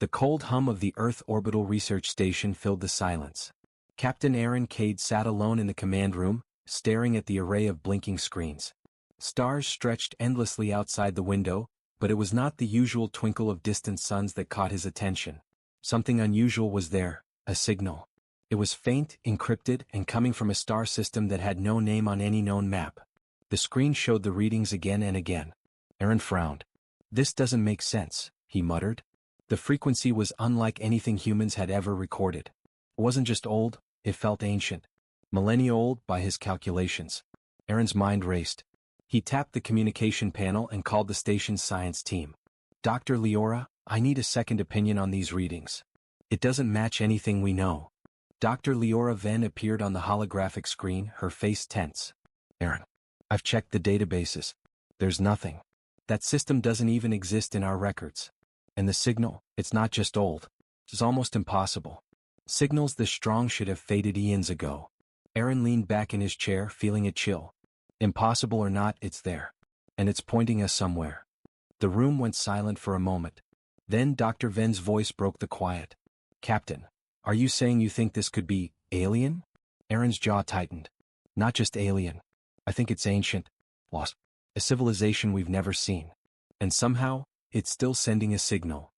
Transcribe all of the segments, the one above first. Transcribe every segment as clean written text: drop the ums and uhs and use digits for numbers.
The cold hum of the Earth Orbital Research Station filled the silence. Captain Aaron Cade sat alone in the command room, staring at the array of blinking screens. Stars stretched endlessly outside the window, but it was not the usual twinkle of distant suns that caught his attention. Something unusual was there, a signal. It was faint, encrypted, and coming from a star system that had no name on any known map. The screen showed the readings again and again. Aaron frowned. "This doesn't make sense," he muttered. The frequency was unlike anything humans had ever recorded. It wasn't just old, it felt ancient. Millennia old by his calculations. Aaron's mind raced. He tapped the communication panel and called the station's science team. "Dr. Leora, I need a second opinion on these readings. It doesn't match anything we know." Dr. Leora Venn appeared on the holographic screen, her face tense. "Aaron, I've checked the databases. There's nothing. That system doesn't even exist in our records. And the signal, it's not just old. It's almost impossible. Signals this strong should have faded eons ago." Aaron leaned back in his chair, feeling a chill. Impossible or not, it's there. And it's pointing us somewhere. The room went silent for a moment. Then Dr. Venn's voice broke the quiet. "Captain, are you saying you think this could be alien?" Aaron's jaw tightened. "Not just alien. I think it's ancient, lost. A civilization we've never seen. And somehow, it's still sending a signal."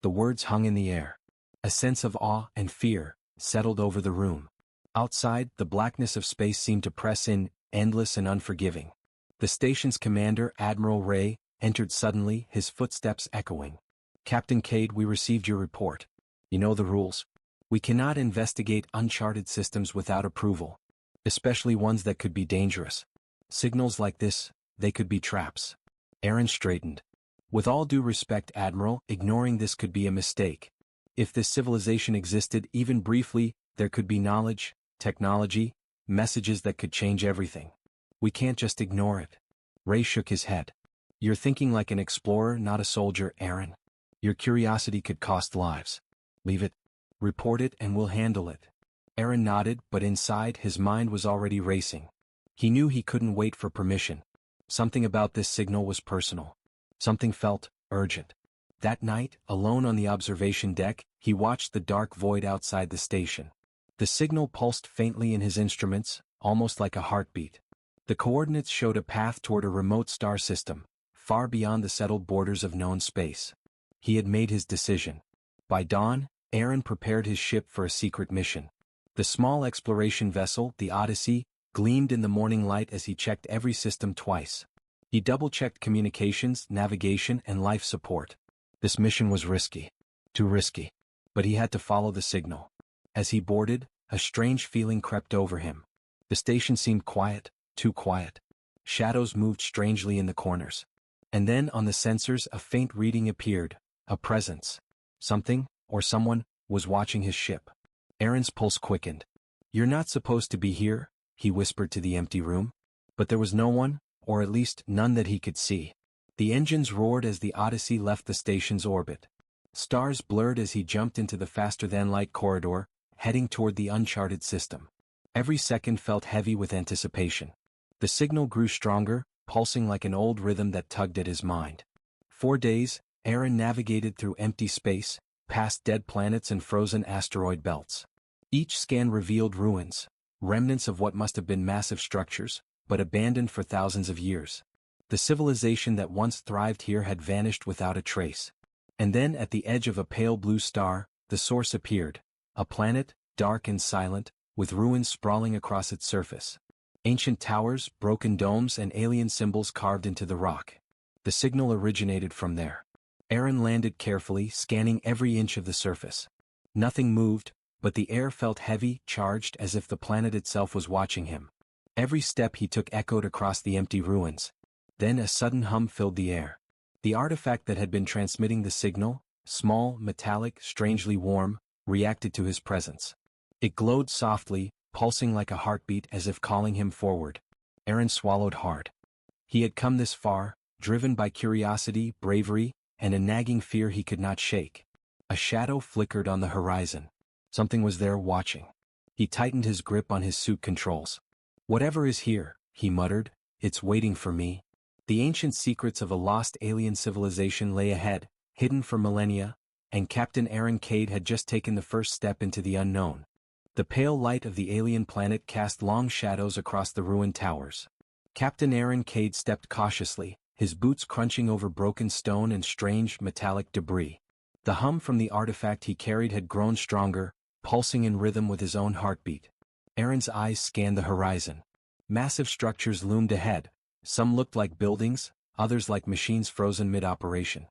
The words hung in the air. A sense of awe and fear settled over the room. Outside, the blackness of space seemed to press in, endless and unforgiving. The station's commander, Admiral Ray, entered suddenly, his footsteps echoing. "Captain Cade, we received your report. You know the rules. We cannot investigate uncharted systems without approval, especially ones that could be dangerous. Signals like this, they could be traps." Aaron straightened. "With all due respect, Admiral, ignoring this could be a mistake. If this civilization existed even briefly, there could be knowledge, technology, messages that could change everything. We can't just ignore it." Ray shook his head. "You're thinking like an explorer, not a soldier, Aaron. Your curiosity could cost lives. Leave it. Report it and we'll handle it." Aaron nodded, but inside his mind was already racing. He knew he couldn't wait for permission. Something about this signal was personal. Something felt urgent. That night, alone on the observation deck, he watched the dark void outside the station. The signal pulsed faintly in his instruments, almost like a heartbeat. The coordinates showed a path toward a remote star system, far beyond the settled borders of known space. He had made his decision. By dawn, Aaron prepared his ship for a secret mission. The small exploration vessel, the Odyssey, gleamed in the morning light as he checked every system twice. He double-checked communications, navigation, and life support. This mission was risky. Too risky. But he had to follow the signal. As he boarded, a strange feeling crept over him. The station seemed quiet, too quiet. Shadows moved strangely in the corners. And then on the sensors a faint reading appeared, a presence. Something, or someone, was watching his ship. Aaron's pulse quickened. "You're not supposed to be here," he whispered to the empty room. But there was no one, or at least none that he could see. The engines roared as the Odyssey left the station's orbit. Stars blurred as he jumped into the faster-than-light corridor, heading toward the uncharted system. Every second felt heavy with anticipation. The signal grew stronger, pulsing like an old rhythm that tugged at his mind. 4 days, Aaron navigated through empty space, past dead planets and frozen asteroid belts. Each scan revealed ruins, remnants of what must have been massive structures, but abandoned for thousands of years. The civilization that once thrived here had vanished without a trace. And then at the edge of a pale blue star, the source appeared, a planet, dark and silent, with ruins sprawling across its surface. Ancient towers, broken domes and alien symbols carved into the rock. The signal originated from there. Aaron landed carefully, scanning every inch of the surface. Nothing moved, but the air felt heavy, charged, as if the planet itself was watching him. Every step he took echoed across the empty ruins. Then a sudden hum filled the air. The artifact that had been transmitting the signal, small, metallic, strangely warm, reacted to his presence. It glowed softly, pulsing like a heartbeat as if calling him forward. Aaron swallowed hard. He had come this far, driven by curiosity, bravery, and a nagging fear he could not shake. A shadow flickered on the horizon. Something was there watching. He tightened his grip on his suit controls. "Whatever is here," he muttered, "it's waiting for me." The ancient secrets of a lost alien civilization lay ahead, hidden for millennia, and Captain Aaron Cade had just taken the first step into the unknown. The pale light of the alien planet cast long shadows across the ruined towers. Captain Aaron Cade stepped cautiously, his boots crunching over broken stone and strange, metallic debris. The hum from the artifact he carried had grown stronger, pulsing in rhythm with his own heartbeat. Aaron's eyes scanned the horizon. Massive structures loomed ahead. Some looked like buildings, others like machines frozen mid-operation.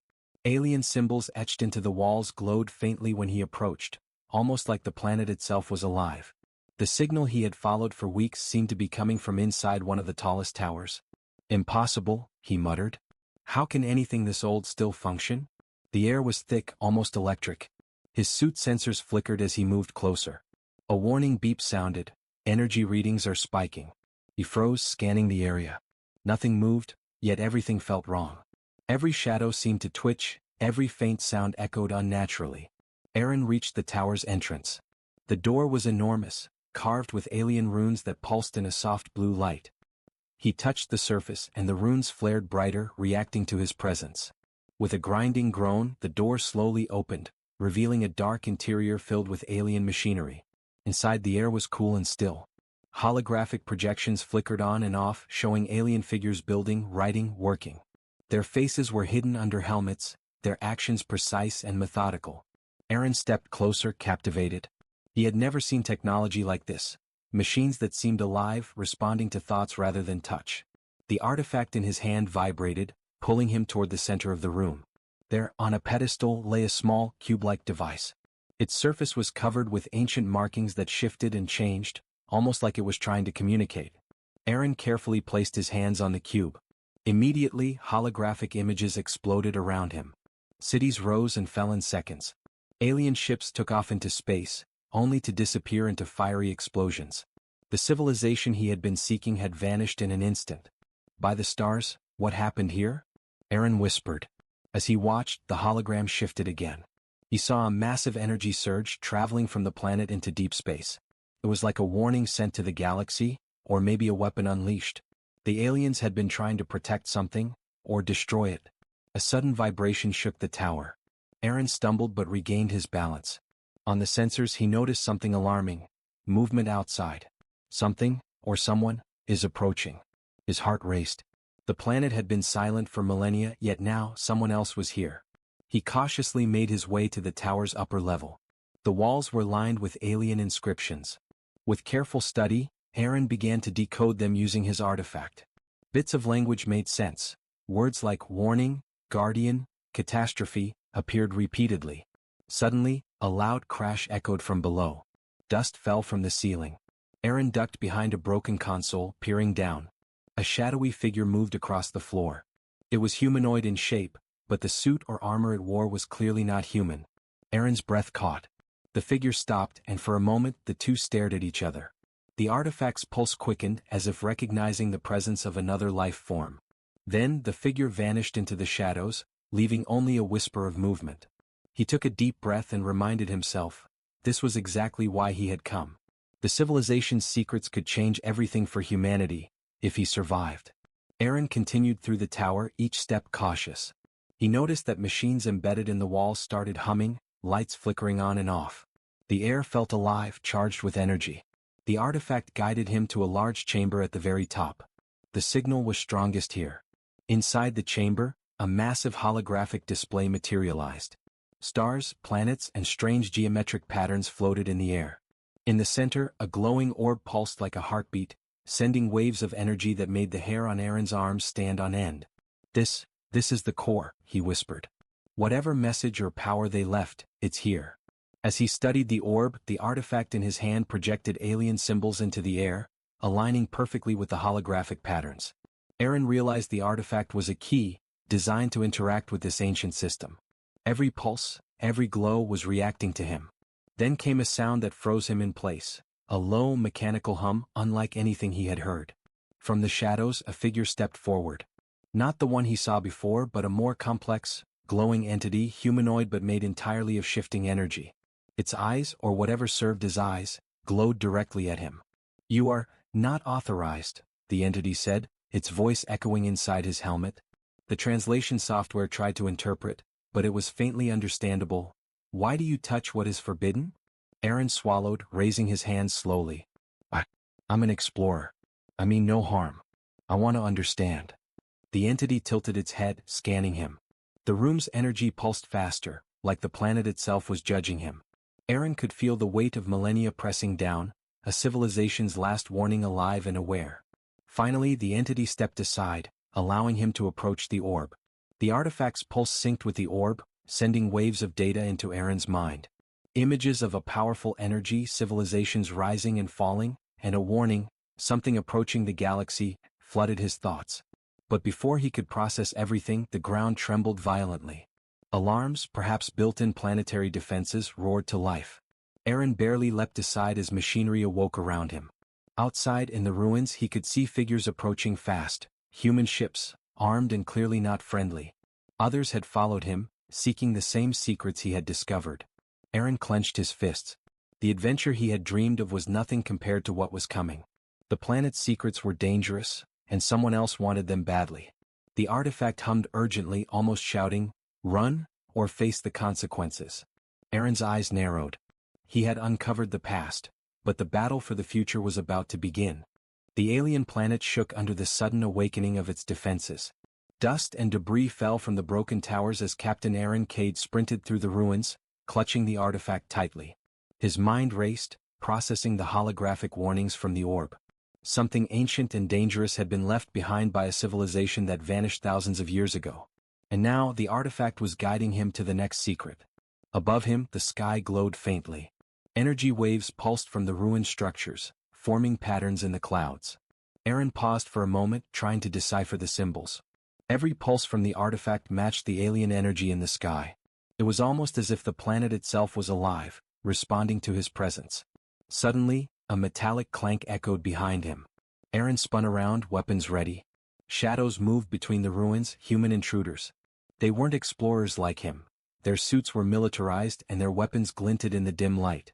Alien symbols etched into the walls glowed faintly when he approached, almost like the planet itself was alive. The signal he had followed for weeks seemed to be coming from inside one of the tallest towers. "Impossible," he muttered. "How can anything this old still function?" The air was thick, almost electric. His suit sensors flickered as he moved closer. A warning beep sounded. "Energy readings are spiking." He froze, scanning the area. Nothing moved, yet everything felt wrong. Every shadow seemed to twitch, every faint sound echoed unnaturally. Aaron reached the tower's entrance. The door was enormous, carved with alien runes that pulsed in a soft blue light. He touched the surface and the runes flared brighter, reacting to his presence. With a grinding groan, the door slowly opened, revealing a dark interior filled with alien machinery. Inside, the air was cool and still. Holographic projections flickered on and off, showing alien figures building, writing, working. Their faces were hidden under helmets, their actions precise and methodical. Aaron stepped closer, captivated. He had never seen technology like this. Machines that seemed alive, responding to thoughts rather than touch. The artifact in his hand vibrated, pulling him toward the center of the room. There, on a pedestal, lay a small, cube-like device. Its surface was covered with ancient markings that shifted and changed, almost like it was trying to communicate. Aaron carefully placed his hands on the cube. Immediately, holographic images exploded around him. Cities rose and fell in seconds. Alien ships took off into space, only to disappear into fiery explosions. The civilization he had been seeking had vanished in an instant. "By the stars, what happened here?" Aaron whispered. As he watched, the hologram shifted again. He saw a massive energy surge traveling from the planet into deep space. It was like a warning sent to the galaxy, or maybe a weapon unleashed. The aliens had been trying to protect something, or destroy it. A sudden vibration shook the tower. Aaron stumbled but regained his balance. On the sensors he noticed something alarming. Movement outside. Something, or someone, is approaching. His heart raced. The planet had been silent for millennia, yet now someone else was here. He cautiously made his way to the tower's upper level. The walls were lined with alien inscriptions. With careful study, Aaron began to decode them using his artifact. Bits of language made sense. Words like warning, guardian, catastrophe appeared repeatedly. Suddenly, a loud crash echoed from below. Dust fell from the ceiling. Aaron ducked behind a broken console, peering down. A shadowy figure moved across the floor. It was humanoid in shape, but the suit or armor it wore was clearly not human. Aaron's breath caught. The figure stopped, and for a moment the two stared at each other. The artifact's pulse quickened, as if recognizing the presence of another life form. Then the figure vanished into the shadows, leaving only a whisper of movement. He took a deep breath and reminded himself, this was exactly why he had come. The civilization's secrets could change everything for humanity, if he survived. Aaron continued through the tower, each step cautious. He noticed that machines embedded in the walls started humming, lights flickering on and off. The air felt alive, charged with energy. The artifact guided him to a large chamber at the very top. The signal was strongest here. Inside the chamber, a massive holographic display materialized. Stars, planets, and strange geometric patterns floated in the air. In the center, a glowing orb pulsed like a heartbeat, sending waves of energy that made the hair on Aaron's arms stand on end. This is the core," he whispered. "Whatever message or power they left, it's here." As he studied the orb, the artifact in his hand projected alien symbols into the air, aligning perfectly with the holographic patterns. Aaron realized the artifact was a key, designed to interact with this ancient system. Every pulse, every glow was reacting to him. Then came a sound that froze him in place, a low, mechanical hum unlike anything he had heard. From the shadows, a figure stepped forward. Not the one he saw before, but a more complex, glowing entity, humanoid but made entirely of shifting energy. Its eyes, or whatever served as eyes, glowed directly at him. "You are not authorized," the entity said, its voice echoing inside his helmet. The translation software tried to interpret, but it was faintly understandable. Why do you touch what is forbidden? Aaron swallowed, raising his hands slowly. I, I'm an explorer. I mean no harm. I want to understand. The entity tilted its head, scanning him. The room's energy pulsed faster, like the planet itself was judging him. Aaron could feel the weight of millennia pressing down, a civilization's last warning alive and aware. Finally, the entity stepped aside, allowing him to approach the orb. The artifact's pulse synced with the orb, sending waves of data into Aaron's mind. Images of a powerful energy, civilizations rising and falling, and a warning, something approaching the galaxy, flooded his thoughts. But before he could process everything, the ground trembled violently. Alarms, perhaps built-in planetary defenses, roared to life. Aaron barely leapt aside as machinery awoke around him. Outside in the ruins he could see figures approaching fast, human ships, armed and clearly not friendly. Others had followed him, seeking the same secrets he had discovered. Aaron clenched his fists. The adventure he had dreamed of was nothing compared to what was coming. The planet's secrets were dangerous, and someone else wanted them badly. The artifact hummed urgently, almost shouting, "Run, or face the consequences." Aaron's eyes narrowed. He had uncovered the past, but the battle for the future was about to begin. The alien planet shook under the sudden awakening of its defenses. Dust and debris fell from the broken towers as Captain Aaron Cade sprinted through the ruins, clutching the artifact tightly. His mind raced, processing the holographic warnings from the orb. Something ancient and dangerous had been left behind by a civilization that vanished thousands of years ago. And now the artifact was guiding him to the next secret. Above him, the sky glowed faintly. Energy waves pulsed from the ruined structures, forming patterns in the clouds. Aaron paused for a moment, trying to decipher the symbols. Every pulse from the artifact matched the alien energy in the sky. It was almost as if the planet itself was alive, responding to his presence. Suddenly, a metallic clank echoed behind him. Aaron spun around, weapons ready. Shadows moved between the ruins, human intruders. They weren't explorers like him. Their suits were militarized and their weapons glinted in the dim light.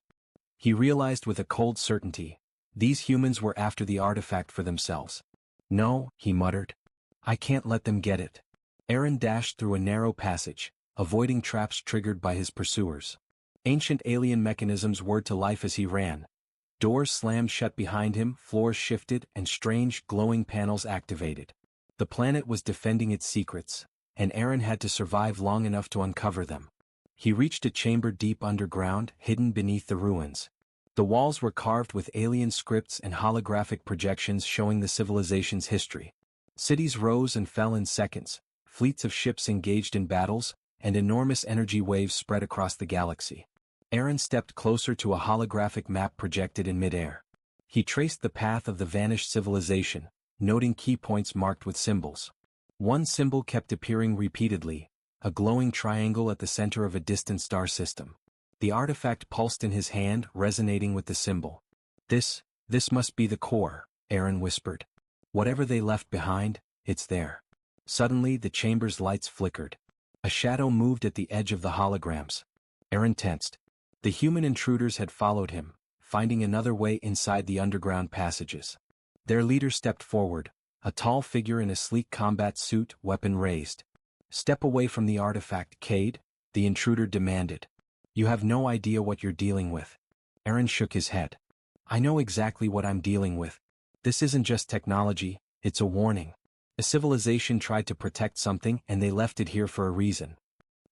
He realized with a cold certainty, these humans were after the artifact for themselves. "No," he muttered. "I can't let them get it." Aaron dashed through a narrow passage, avoiding traps triggered by his pursuers. Ancient alien mechanisms whirred to life as he ran. Doors slammed shut behind him, floors shifted, and strange, glowing panels activated. The planet was defending its secrets, and Aaron had to survive long enough to uncover them. He reached a chamber deep underground, hidden beneath the ruins. The walls were carved with alien scripts and holographic projections showing the civilization's history. Cities rose and fell in seconds, fleets of ships engaged in battles, and enormous energy waves spread across the galaxy. Aaron stepped closer to a holographic map projected in midair. He traced the path of the vanished civilization, noting key points marked with symbols. One symbol kept appearing repeatedly, a glowing triangle at the center of a distant star system. The artifact pulsed in his hand, resonating with the symbol. This must be the core," Aaron whispered. "Whatever they left behind, it's there." Suddenly the chamber's lights flickered. A shadow moved at the edge of the holograms. Aaron tensed. The human intruders had followed him, finding another way inside the underground passages. Their leader stepped forward, a tall figure in a sleek combat suit, weapon raised. "Step away from the artifact, Cade," the intruder demanded. "You have no idea what you're dealing with." Aaron shook his head. "I know exactly what I'm dealing with. This isn't just technology, it's a warning. A civilization tried to protect something and they left it here for a reason."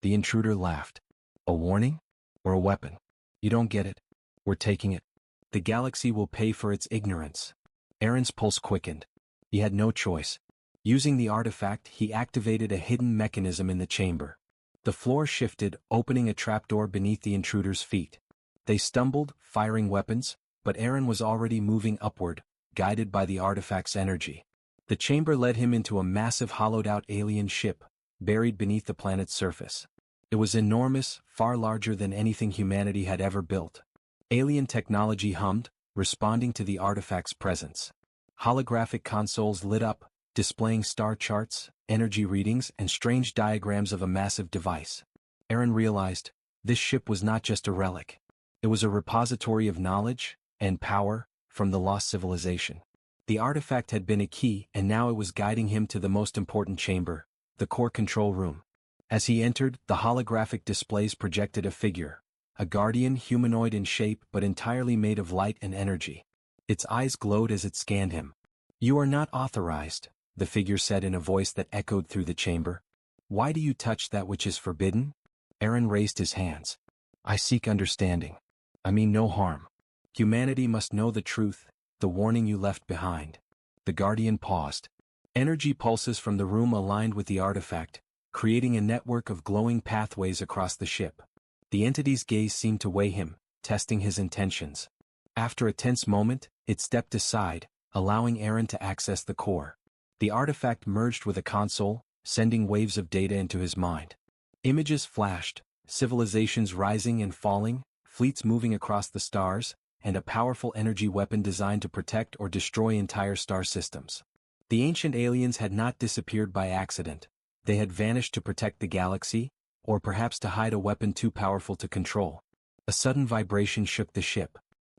The intruder laughed. "A warning? Or a weapon? You don't get it. We're taking it. The galaxy will pay for its ignorance." Aaron's pulse quickened. He had no choice. Using the artifact, he activated a hidden mechanism in the chamber. The floor shifted, opening a trapdoor beneath the intruder's feet. They stumbled, firing weapons, but Aaron was already moving upward, guided by the artifact's energy. The chamber led him into a massive hollowed-out alien ship, buried beneath the planet's surface. It was enormous, far larger than anything humanity had ever built. Alien technology hummed, responding to the artifact's presence. Holographic consoles lit up, displaying star charts, energy readings, and strange diagrams of a massive device. Aaron realized, this ship was not just a relic. It was a repository of knowledge and power from the lost civilization. The artifact had been a key, and now it was guiding him to the most important chamber, the core control room. As he entered, the holographic displays projected a figure, a guardian humanoid in shape but entirely made of light and energy. Its eyes glowed as it scanned him. "You are not authorized," the figure said in a voice that echoed through the chamber. "Why do you touch that which is forbidden?" Aaron raised his hands. "I seek understanding. I mean no harm. Humanity must know the truth, the warning you left behind." The guardian paused. Energy pulses from the room aligned with the artifact, creating a network of glowing pathways across the ship. The entity's gaze seemed to weigh him, testing his intentions. After a tense moment, it stepped aside, allowing Aaron to access the core. The artifact merged with a console, sending waves of data into his mind. Images flashed, civilizations rising and falling, fleets moving across the stars, and a powerful energy weapon designed to protect or destroy entire star systems. The ancient aliens had not disappeared by accident. They had vanished to protect the galaxy, or perhaps to hide a weapon too powerful to control. A sudden vibration shook the ship.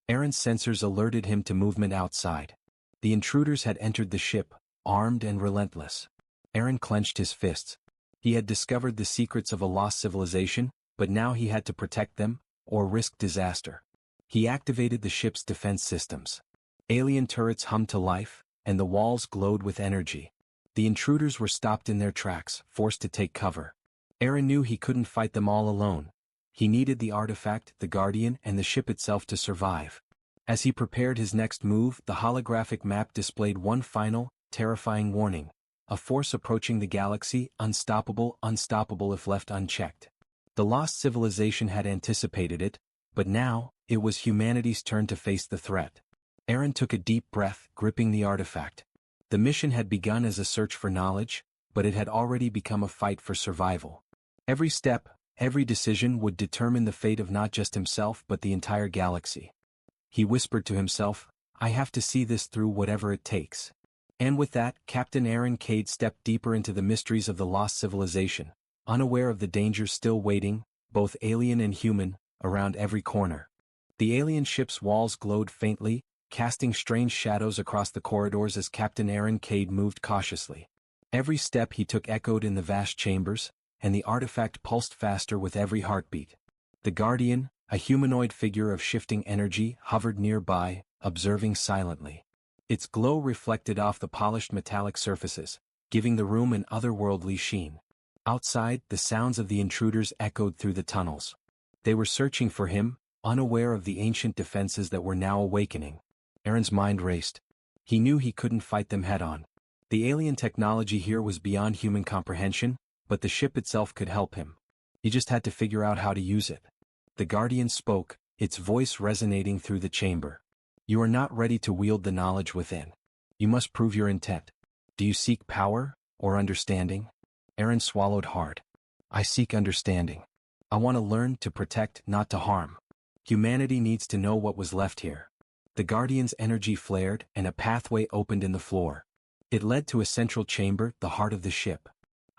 Aaron's sensors alerted him to movement outside. The intruders had entered the ship, armed and relentless. Aaron clenched his fists. He had discovered the secrets of a lost civilization, but now he had to protect them, or risk disaster. He activated the ship's defense systems. Alien turrets hummed to life, and the walls glowed with energy. The intruders were stopped in their tracks, forced to take cover. Aaron knew he couldn't fight them all alone. He needed the artifact, the Guardian, and the ship itself to survive. As he prepared his next move, the holographic map displayed one final, terrifying warning. A force approaching the galaxy, unstoppable if left unchecked. The lost civilization had anticipated it, but now, it was humanity's turn to face the threat. Aaron took a deep breath, gripping the artifact. The mission had begun as a search for knowledge, but it had already become a fight for survival. Every step, every decision would determine the fate of not just himself but the entire galaxy. He whispered to himself, "I have to see this through whatever it takes." And with that, Captain Aaron Cade stepped deeper into the mysteries of the lost civilization, unaware of the dangers still waiting, both alien and human, around every corner. The alien ship's walls glowed faintly, casting strange shadows across the corridors as Captain Aaron Cade moved cautiously. Every step he took echoed in the vast chambers, and the artifact pulsed faster with every heartbeat. The Guardian, a humanoid figure of shifting energy, hovered nearby, observing silently. Its glow reflected off the polished metallic surfaces, giving the room an otherworldly sheen. Outside, the sounds of the intruders echoed through the tunnels. They were searching for him, unaware of the ancient defenses that were now awakening. Aaron's mind raced. He knew he couldn't fight them head-on. The alien technology here was beyond human comprehension, but the ship itself could help him. He just had to figure out how to use it. The Guardian spoke, its voice resonating through the chamber. "You are not ready to wield the knowledge within. You must prove your intent. Do you seek power, or understanding?" Aaron swallowed hard. "I seek understanding. I want to learn to protect, not to harm. Humanity needs to know what was left here." The Guardian's energy flared, and a pathway opened in the floor. It led to a central chamber, the heart of the ship.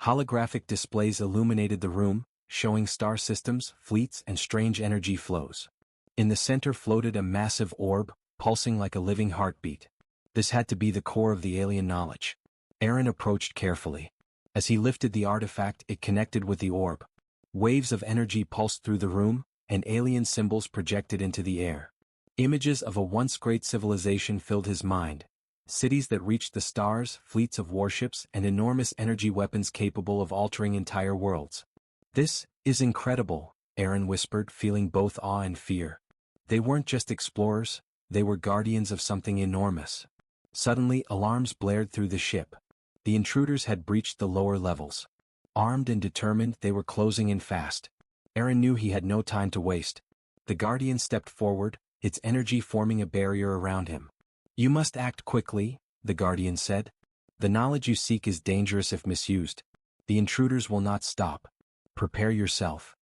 Holographic displays illuminated the room, showing star systems, fleets, and strange energy flows. In the center floated a massive orb, pulsing like a living heartbeat. This had to be the core of the alien knowledge. Aaron approached carefully. As he lifted the artifact, it connected with the orb. Waves of energy pulsed through the room, and alien symbols projected into the air. Images of a once great civilization filled his mind. Cities that reached the stars, fleets of warships, and enormous energy weapons capable of altering entire worlds. "This is incredible," Aaron whispered, feeling both awe and fear. They weren't just explorers, they were guardians of something enormous. Suddenly, alarms blared through the ship. The intruders had breached the lower levels. Armed and determined, they were closing in fast. Aaron knew he had no time to waste. The Guardian stepped forward, its energy forming a barrier around him. "You must act quickly," the Guardian said. "The knowledge you seek is dangerous if misused. The intruders will not stop. Prepare yourself."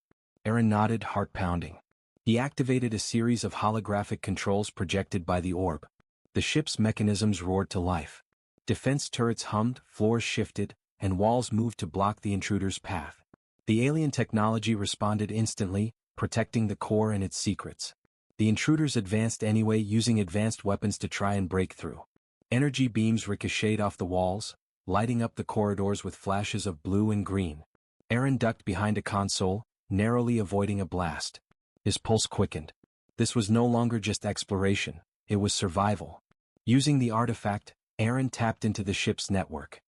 Aaron nodded, heart pounding. He activated a series of holographic controls projected by the orb. The ship's mechanisms roared to life. Defense turrets hummed, floors shifted, and walls moved to block the intruder's path. The alien technology responded instantly, protecting the core and its secrets. The intruders advanced anyway, using advanced weapons to try and break through. Energy beams ricocheted off the walls, lighting up the corridors with flashes of blue and green. Aaron ducked behind a console, narrowly avoiding a blast. His pulse quickened. This was no longer just exploration, it was survival. Using the artifact, Aaron tapped into the ship's network.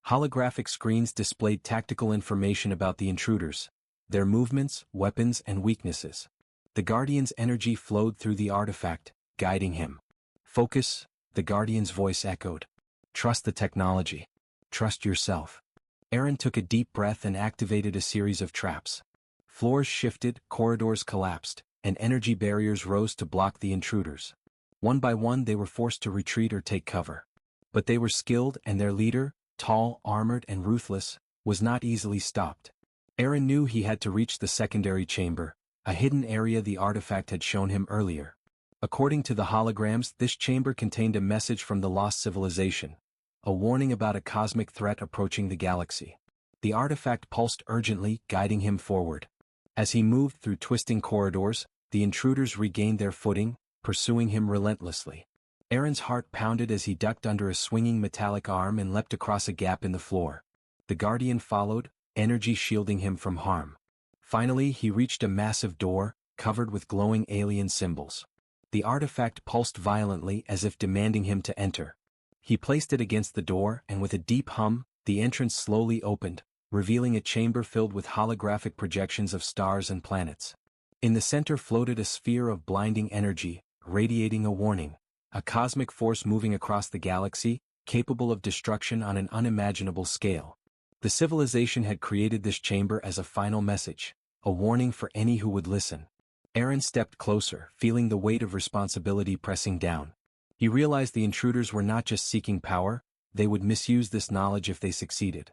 Holographic screens displayed tactical information about the intruders, their movements, weapons, and weaknesses. The Guardian's energy flowed through the artifact, guiding him. Focus, the Guardian's voice echoed. Trust the technology. Trust yourself. Aaron took a deep breath and activated a series of traps. Floors shifted, corridors collapsed, and energy barriers rose to block the intruders. One by one they were forced to retreat or take cover. But they were skilled, and their leader, tall, armored, and ruthless, was not easily stopped. Aaron knew he had to reach the secondary chamber, a hidden area the artifact had shown him earlier. According to the holograms, this chamber contained a message from the lost civilization, a warning about a cosmic threat approaching the galaxy. The artifact pulsed urgently, guiding him forward. As he moved through twisting corridors, the intruders regained their footing, pursuing him relentlessly. Aaron's heart pounded as he ducked under a swinging metallic arm and leapt across a gap in the floor. The Guardian followed, energy shielding him from harm. Finally, he reached a massive door, covered with glowing alien symbols. The artifact pulsed violently as if demanding him to enter. He placed it against the door, and with a deep hum, the entrance slowly opened, revealing a chamber filled with holographic projections of stars and planets. In the center floated a sphere of blinding energy, radiating a warning, a cosmic force moving across the galaxy, capable of destruction on an unimaginable scale. The civilization had created this chamber as a final message, a warning for any who would listen. Aaron stepped closer, feeling the weight of responsibility pressing down. He realized the intruders were not just seeking power, they would misuse this knowledge if they succeeded.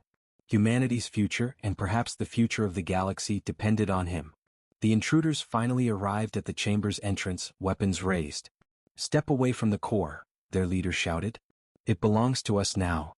Humanity's future, and perhaps the future of the galaxy, depended on him. The intruders finally arrived at the chamber's entrance, weapons raised. "Step away from the core," their leader shouted. "It belongs to us now."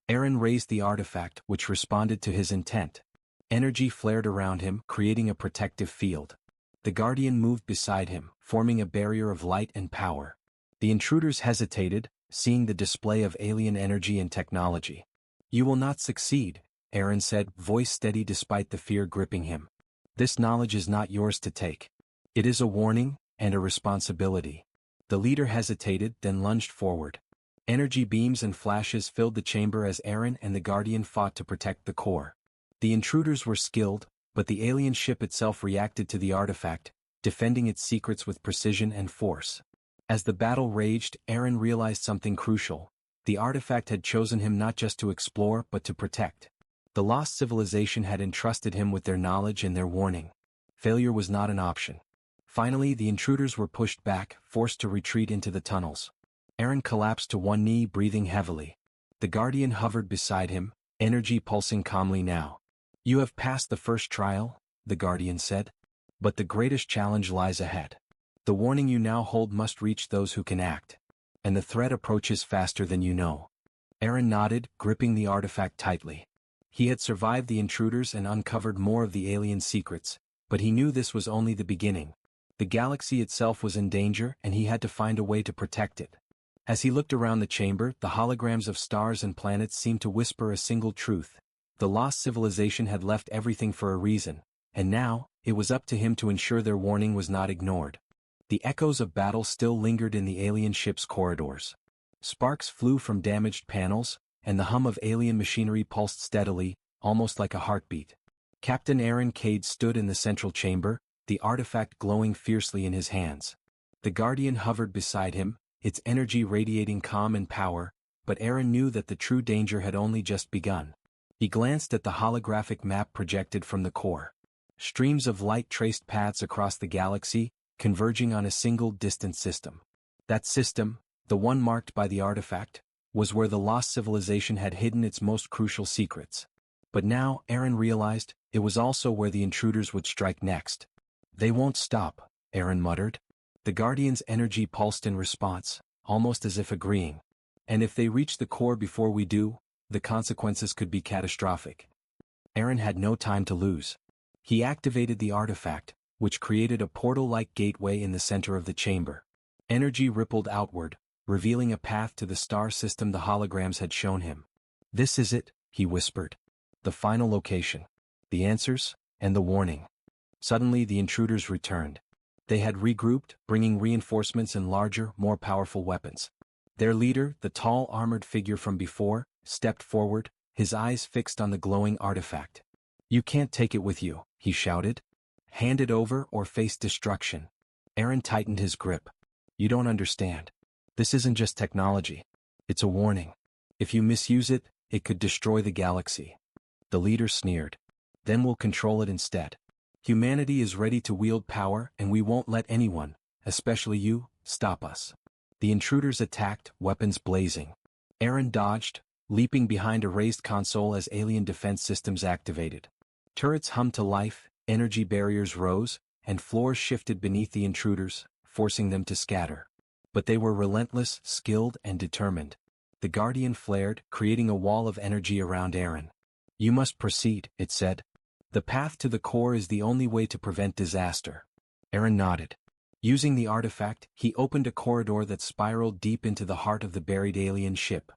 Aaron raised the artifact, which responded to his intent. Energy flared around him, creating a protective field. The Guardian moved beside him, forming a barrier of light and power. The intruders hesitated, seeing the display of alien energy and technology. "You will not succeed," Aaron said, voice steady despite the fear gripping him. "This knowledge is not yours to take. It is a warning, and a responsibility." The leader hesitated, then lunged forward. Energy beams and flashes filled the chamber as Aaron and the Guardian fought to protect the core. The intruders were skilled, but the alien ship itself reacted to the artifact, defending its secrets with precision and force. As the battle raged, Aaron realized something crucial. The artifact had chosen him not just to explore but to protect. The lost civilization had entrusted him with their knowledge and their warning. Failure was not an option. Finally, the intruders were pushed back, forced to retreat into the tunnels. Aaron collapsed to one knee, breathing heavily. The Guardian hovered beside him, energy pulsing calmly now. "You have passed the first trial," the Guardian said. "But the greatest challenge lies ahead. The warning you now hold must reach those who can act. And the threat approaches faster than you know." Aaron nodded, gripping the artifact tightly. He had survived the intruders and uncovered more of the alien secrets, but he knew this was only the beginning. The galaxy itself was in danger, and he had to find a way to protect it. As he looked around the chamber, the holograms of stars and planets seemed to whisper a single truth. The lost civilization had left everything for a reason, and now, it was up to him to ensure their warning was not ignored. The echoes of battle still lingered in the alien ship's corridors. Sparks flew from damaged panels, and the hum of alien machinery pulsed steadily, almost like a heartbeat. Captain Aaron Cade stood in the central chamber, the artifact glowing fiercely in his hands. The Guardian hovered beside him, its energy radiating calm and power, but Aaron knew that the true danger had only just begun. He glanced at the holographic map projected from the core. Streams of light traced paths across the galaxy, converging on a single distant system. That system, the one marked by the artifact, was where the lost civilization had hidden its most crucial secrets. But now, Aaron realized, it was also where the intruders would strike next. "They won't stop," Aaron muttered. The Guardian's energy pulsed in response, almost as if agreeing. "And if they reach the core before we do, the consequences could be catastrophic." Aaron had no time to lose. He activated the artifact, which created a portal-like gateway in the center of the chamber. Energy rippled outward, revealing a path to the star system the holograms had shown him. "This is it," he whispered. "The final location." the answers, and the warning. Suddenly the intruders returned. They had regrouped, bringing reinforcements and larger, more powerful weapons. Their leader, the tall armored figure from before, stepped forward, his eyes fixed on the glowing artifact. "You can't take it with you," he shouted. "Hand it over or face destruction." Aaron tightened his grip. "You don't understand. This isn't just technology. It's a warning. If you misuse it, it could destroy the galaxy." The leader sneered. "Then we'll control it instead. Humanity is ready to wield power and we won't let anyone, especially you, stop us." The intruders attacked, weapons blazing. Aaron dodged, leaping behind a raised console as alien defense systems activated. Turrets hummed to life, energy barriers rose, and floors shifted beneath the intruders, forcing them to scatter. But they were relentless, skilled, and determined. The Guardian flared, creating a wall of energy around Aaron. "You must proceed," it said. "The path to the core is the only way to prevent disaster." Aaron nodded. Using the artifact, he opened a corridor that spiraled deep into the heart of the buried alien ship.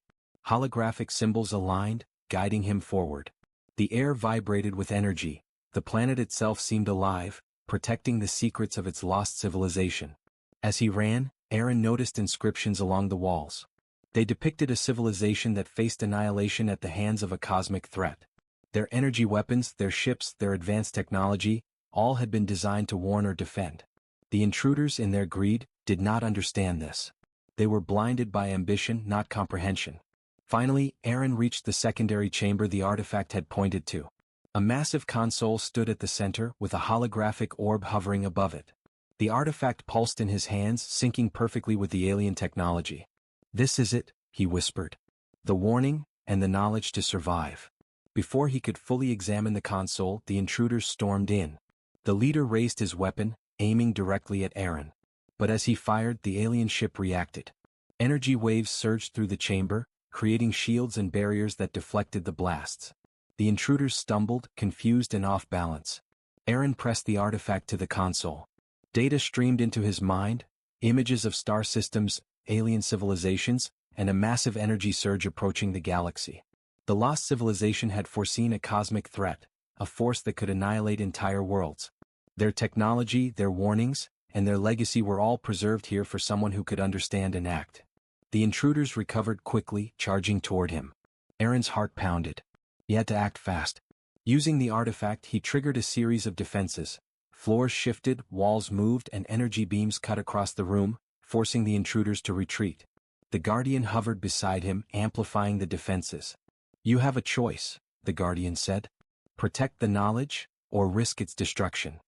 Holographic symbols aligned, guiding him forward. The air vibrated with energy. The planet itself seemed alive, protecting the secrets of its lost civilization. As he ran, Aaron noticed inscriptions along the walls. They depicted a civilization that faced annihilation at the hands of a cosmic threat. Their energy weapons, their ships, their advanced technology, all had been designed to warn or defend. The intruders, in their greed, did not understand this. They were blinded by ambition, not comprehension. Finally, Aaron reached the secondary chamber the artifact had pointed to. A massive console stood at the center, with a holographic orb hovering above it. The artifact pulsed in his hands, syncing perfectly with the alien technology. "This is it," he whispered. "The warning, and the knowledge to survive." Before he could fully examine the console, the intruders stormed in. The leader raised his weapon, aiming directly at Aaron. But as he fired, the alien ship reacted. Energy waves surged through the chamber, creating shields and barriers that deflected the blasts. The intruders stumbled, confused and off balance. Aaron pressed the artifact to the console. Data streamed into his mind, images of star systems, alien civilizations, and a massive energy surge approaching the galaxy. The lost civilization had foreseen a cosmic threat, a force that could annihilate entire worlds. Their technology, their warnings, and their legacy were all preserved here for someone who could understand and act. The intruders recovered quickly, charging toward him. Aaron's heart pounded. He had to act fast. Using the artifact, he triggered a series of defenses. Floors shifted, walls moved, and energy beams cut across the room, forcing the intruders to retreat. The Guardian hovered beside him, amplifying the defenses. "You have a choice," the Guardian said. "Protect the knowledge, or risk its destruction."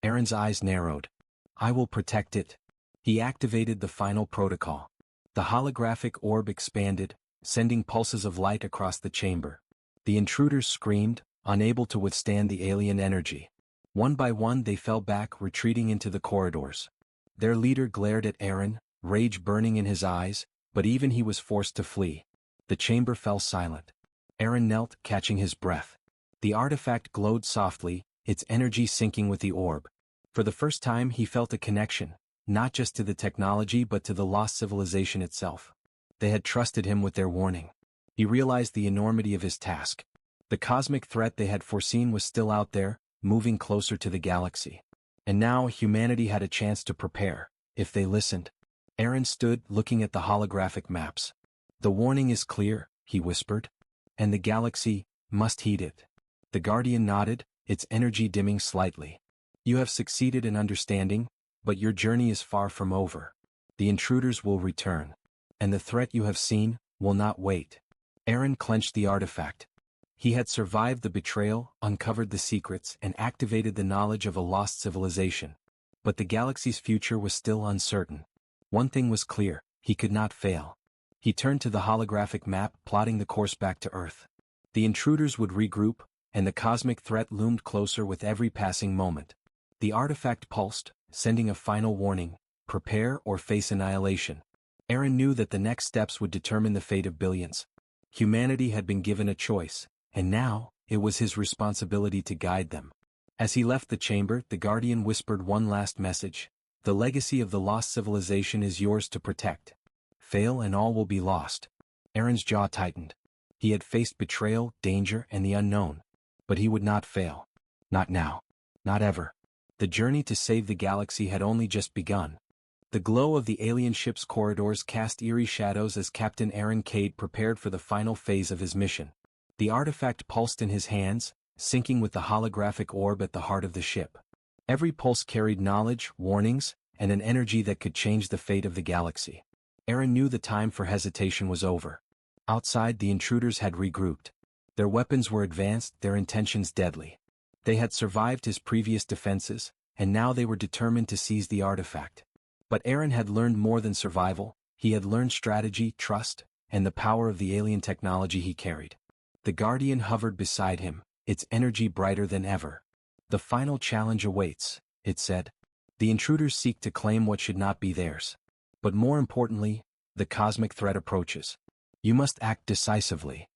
Aaron's eyes narrowed. "I will protect it." He activated the final protocol. The holographic orb expanded, sending pulses of light across the chamber. The intruders screamed, unable to withstand the alien energy. One by one they fell back, retreating into the corridors. Their leader glared at Aaron, rage burning in his eyes, but even he was forced to flee. The chamber fell silent. Aaron knelt, catching his breath. The artifact glowed softly, its energy syncing with the orb. For the first time he felt a connection, not just to the technology but to the lost civilization itself. They had trusted him with their warning. He realized the enormity of his task. The cosmic threat they had foreseen was still out there, moving closer to the galaxy. And now humanity had a chance to prepare, if they listened. Aaron stood, looking at the holographic maps. "The warning is clear," he whispered. "And the galaxy must heed it." The Guardian nodded, its energy dimming slightly. "You have succeeded in understanding, but your journey is far from over. The intruders will return. And the threat you have seen will not wait." Aaron clenched the artifact. He had survived the betrayal, uncovered the secrets, and activated the knowledge of a lost civilization. But the galaxy's future was still uncertain. One thing was clear, he could not fail. He turned to the holographic map, plotting the course back to Earth. The intruders would regroup, and the cosmic threat loomed closer with every passing moment. The artifact pulsed, sending a final warning: prepare or face annihilation. Aaron knew that the next steps would determine the fate of billions. Humanity had been given a choice, and now, it was his responsibility to guide them. As he left the chamber, the Guardian whispered one last message: "The legacy of the lost civilization is yours to protect. Fail and all will be lost." Aaron's jaw tightened. He had faced betrayal, danger, and the unknown. But he would not fail. Not now. Not ever. The journey to save the galaxy had only just begun. The glow of the alien ship's corridors cast eerie shadows as Captain Aaron Cade prepared for the final phase of his mission. The artifact pulsed in his hands, syncing with the holographic orb at the heart of the ship. Every pulse carried knowledge, warnings, and an energy that could change the fate of the galaxy. Aaron knew the time for hesitation was over. Outside, the intruders had regrouped. Their weapons were advanced, their intentions deadly. They had survived his previous defenses, and now they were determined to seize the artifact. But Aaron had learned more than survival. He had learned strategy, trust, and the power of the alien technology he carried. The Guardian hovered beside him, its energy brighter than ever. The final challenge awaits, it said. The intruders seek to claim what should not be theirs. But more importantly, the cosmic threat approaches. You must act decisively.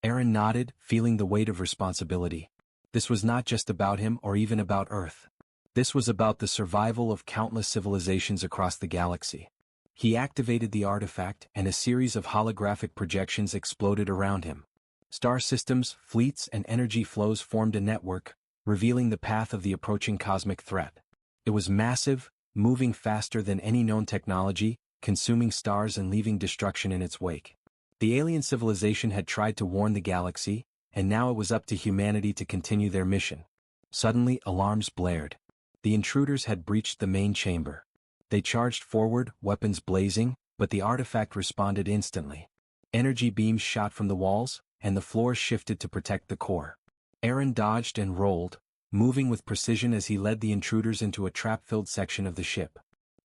Aaron nodded, feeling the weight of responsibility. This was not just about him or even about Earth. This was about the survival of countless civilizations across the galaxy. He activated the artifact, and a series of holographic projections exploded around him. Star systems, fleets, and energy flows formed a network, revealing the path of the approaching cosmic threat. It was massive, moving faster than any known technology, consuming stars and leaving destruction in its wake. The alien civilization had tried to warn the galaxy, and now it was up to humanity to continue their mission. Suddenly, alarms blared. The intruders had breached the main chamber. They charged forward, weapons blazing, but the artifact responded instantly. Energy beams shot from the walls, and the floor shifted to protect the core. Aaron dodged and rolled, moving with precision as he led the intruders into a trap-filled section of the ship.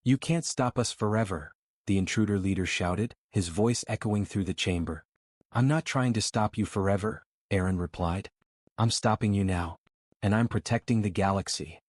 "You can't stop us forever," the intruder leader shouted, his voice echoing through the chamber. "I'm not trying to stop you forever," Aaron replied. "I'm stopping you now. And I'm protecting the galaxy."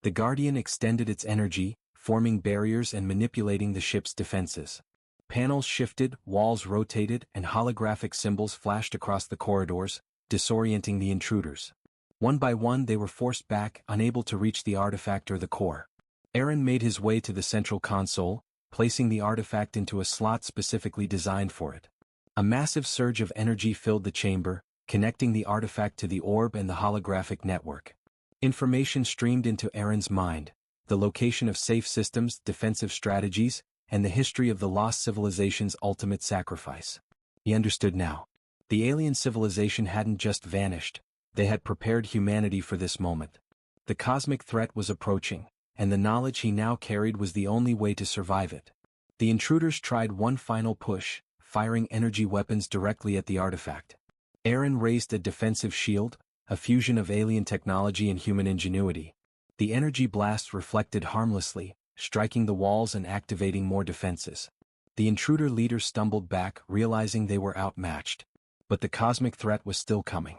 The Guardian extended its energy, forming barriers and manipulating the ship's defenses. Panels shifted, walls rotated, and holographic symbols flashed across the corridors, disorienting the intruders. One by one they were forced back, unable to reach the artifact or the core. Aaron made his way to the central console, placing the artifact into a slot specifically designed for it. A massive surge of energy filled the chamber, connecting the artifact to the orb and the holographic network. Information streamed into Aaron's mind: the location of safe systems, defensive strategies, and the history of the lost civilization's ultimate sacrifice. He understood now. The alien civilization hadn't just vanished, they had prepared humanity for this moment. The cosmic threat was approaching, and the knowledge he now carried was the only way to survive it. The intruders tried one final push, firing energy weapons directly at the artifact. Aaron raised a defensive shield, a fusion of alien technology and human ingenuity. The energy blasts reflected harmlessly, striking the walls and activating more defenses. The intruder leader stumbled back, realizing they were outmatched. But the cosmic threat was still coming.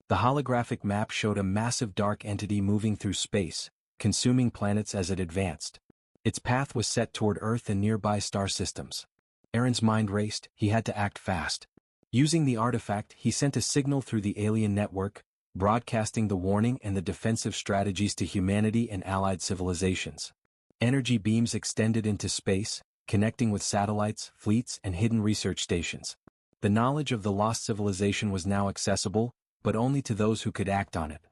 The holographic map showed a massive dark entity moving through space, consuming planets as it advanced. Its path was set toward Earth and nearby star systems. Aaron's mind raced, he had to act fast. Using the artifact, he sent a signal through the alien network, broadcasting the warning and the defensive strategies to humanity and allied civilizations. Energy beams extended into space, connecting with satellites, fleets, and hidden research stations. The knowledge of the lost civilization was now accessible, but only to those who could act on it.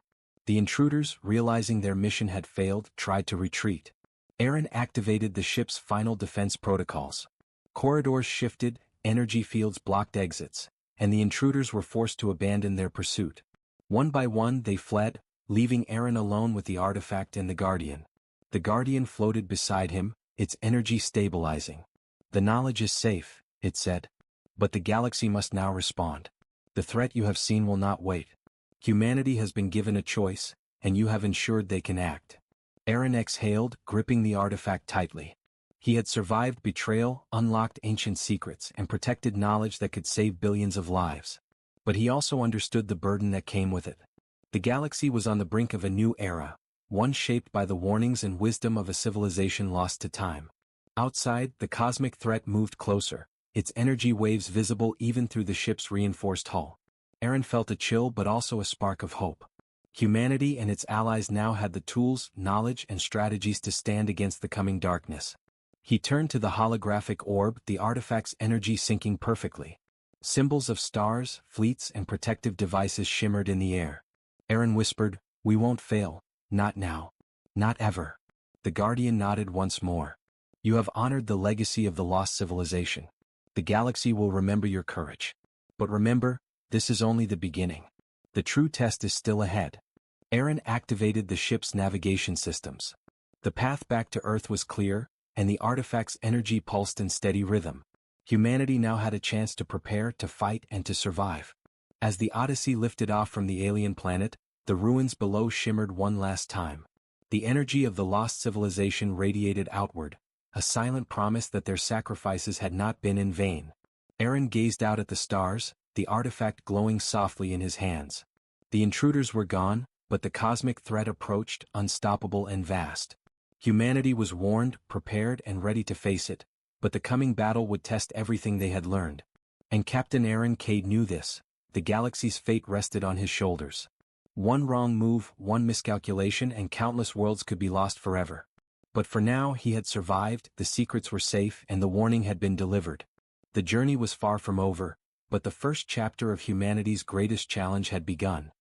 The intruders, realizing their mission had failed, tried to retreat. Aaron activated the ship's final defense protocols. Corridors shifted, energy fields blocked exits, and the intruders were forced to abandon their pursuit. One by one they fled, leaving Aaron alone with the artifact and the Guardian. The Guardian floated beside him, its energy stabilizing. "The knowledge is safe," it said. "But the galaxy must now respond. The threat you have seen will not wait. Humanity has been given a choice, and you have ensured they can act." Aaron exhaled, gripping the artifact tightly. He had survived betrayal, unlocked ancient secrets, and protected knowledge that could save billions of lives. But he also understood the burden that came with it. The galaxy was on the brink of a new era, one shaped by the warnings and wisdom of a civilization lost to time. Outside, the cosmic threat moved closer, its energy waves visible even through the ship's reinforced hull. Aaron felt a chill but also a spark of hope. Humanity and its allies now had the tools, knowledge, and strategies to stand against the coming darkness. He turned to the holographic orb, the artifact's energy syncing perfectly. Symbols of stars, fleets, and protective devices shimmered in the air. Aaron whispered, We won't fail, not now. Not ever. The Guardian nodded once more. You have honored the legacy of the lost civilization. The galaxy will remember your courage. But remember, this is only the beginning. The true test is still ahead. Aaron activated the ship's navigation systems. The path back to Earth was clear, and the artifact's energy pulsed in steady rhythm. Humanity now had a chance to prepare, to fight, and to survive. As the Odyssey lifted off from the alien planet, the ruins below shimmered one last time. The energy of the lost civilization radiated outward, a silent promise that their sacrifices had not been in vain. Aaron gazed out at the stars, the artifact glowing softly in his hands. The intruders were gone, but the cosmic threat approached, unstoppable and vast. Humanity was warned, prepared, and ready to face it, but the coming battle would test everything they had learned. And Captain Aaron Cade knew this. The galaxy's fate rested on his shoulders. One wrong move, one miscalculation, and countless worlds could be lost forever. But for now he had survived, the secrets were safe, and the warning had been delivered. The journey was far from over, but the first chapter of humanity's greatest challenge had begun.